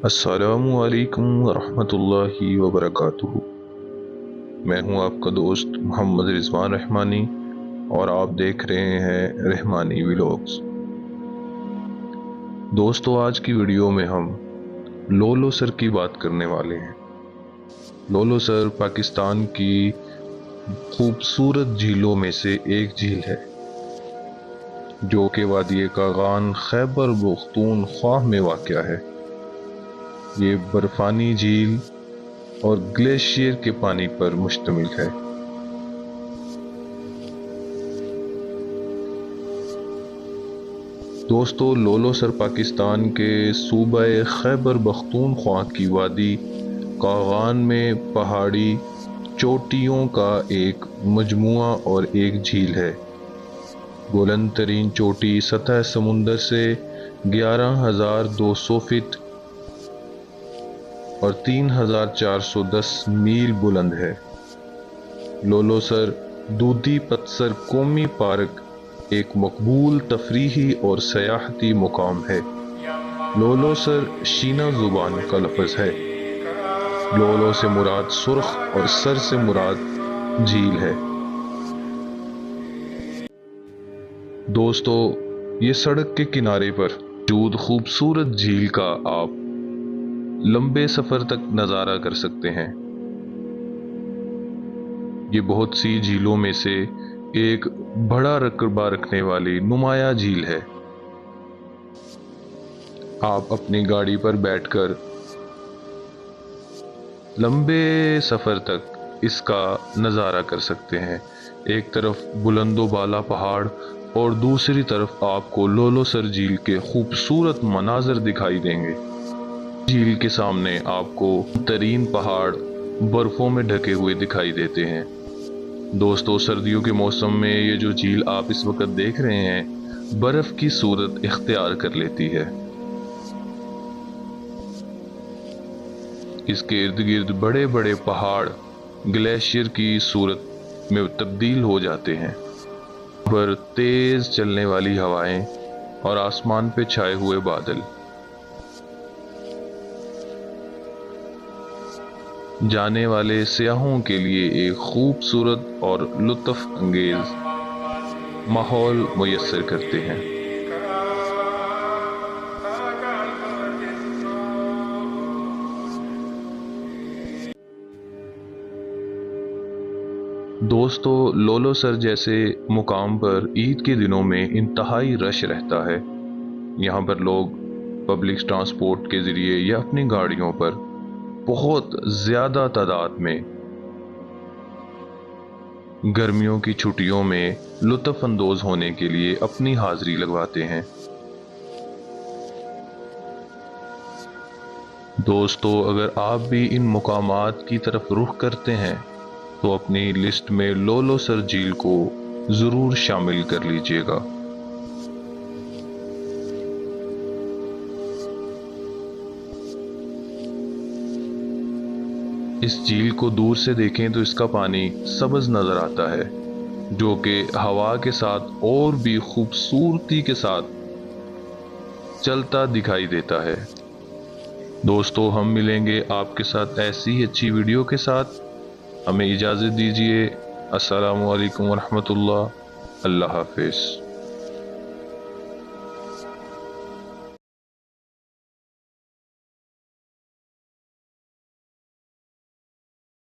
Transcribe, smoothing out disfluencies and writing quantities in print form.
अस्सलामु अलैकुम वरहमतुल्लाहि वबरकातुहू। मैं हूं आपका दोस्त मोहम्मद रिजवान रहमानी और आप देख रहे हैं रहमानी व्लॉग्स। दोस्तों, आज की वीडियो में हम लोलोसर की बात करने वाले हैं। लोलोसर पाकिस्तान की खूबसूरत झीलों में से एक झील है जो कि वादी कागान खैबर पख्तूनख्वा में वाक़या है। ये बर्फानी झील और ग्लेशियर के पानी पर मुश्तमिल है। दोस्तों, लोलोसर पाकिस्तान के सूबा खैबर पख्तूनख्वा की वादी कागान में पहाड़ी चोटियों का एक मजमुआ और एक झील है। बुलंद तरीन चोटी सतह समुंदर से 11,200 फीट और 3,410 मील बुलंद है। लोलोसर दूधी पतसर कौमी पार्क एक मकबूल तफरीही और सयाहती मुकाम है। लोलोसर शीना जुबान का लफ्ज़ है। लोलो से मुराद सुर्ख और सर से मुराद झील है। दोस्तों, ये सड़क के किनारे पर मौजूद खूबसूरत झील का आप लंबे सफर तक नज़ारा कर सकते हैं। ये बहुत सी झीलों में से एक बड़ा रकबा रखने वाली नुमाया झील है। आप अपनी गाड़ी पर बैठकर लंबे सफर तक इसका नज़ारा कर सकते हैं। एक तरफ बुलंदो बाला पहाड़ और दूसरी तरफ आपको लोलोसर झील के खूबसूरत मनाजर दिखाई देंगे। झील के सामने आपको तरीन पहाड़ बर्फों में ढके हुए दिखाई देते हैं। दोस्तों, सर्दियों के मौसम में ये जो झील आप इस वक्त देख रहे हैं बर्फ की सूरत इख्तियार कर लेती है। इसके इर्द गिर्द बड़े बड़े पहाड़ ग्लेशियर की सूरत में तब्दील हो जाते हैं। पर तेज चलने वाली हवाएं और आसमान पे छाए हुए बादल जाने वाले सयाहों के लिए एक खूबसूरत और लुत्फ अंगेज माहौल मुयस्सर करते हैं। दोस्तों, लोलोसर जैसे मुकाम पर ईद के दिनों में इंतहाई रश रहता है। यहाँ पर लोग पब्लिक ट्रांसपोर्ट के ज़रिए या अपनी गाड़ियों पर बहुत ज़्यादा तादाद में गर्मियों की छुट्टियों में लुत्फ़ अंदोज़ होने के लिए अपनी हाज़िरी लगवाते हैं। दोस्तों, अगर आप भी इन मुकामात की तरफ रुख करते हैं तो अपनी लिस्ट में लोलोसर झील को ज़रूर शामिल कर लीजिएगा। इस झील को दूर से देखें तो इसका पानी सब्ज़ नज़र आता है, जो कि हवा के साथ और भी खूबसूरती के साथ चलता दिखाई देता है। दोस्तों, हम मिलेंगे आपके साथ ऐसी ही अच्छी वीडियो के साथ। हमें इजाज़त दीजिए। अस्सलामु अलैकुम वरहमतुल्लाह। अल्लाह हाफ़िज़।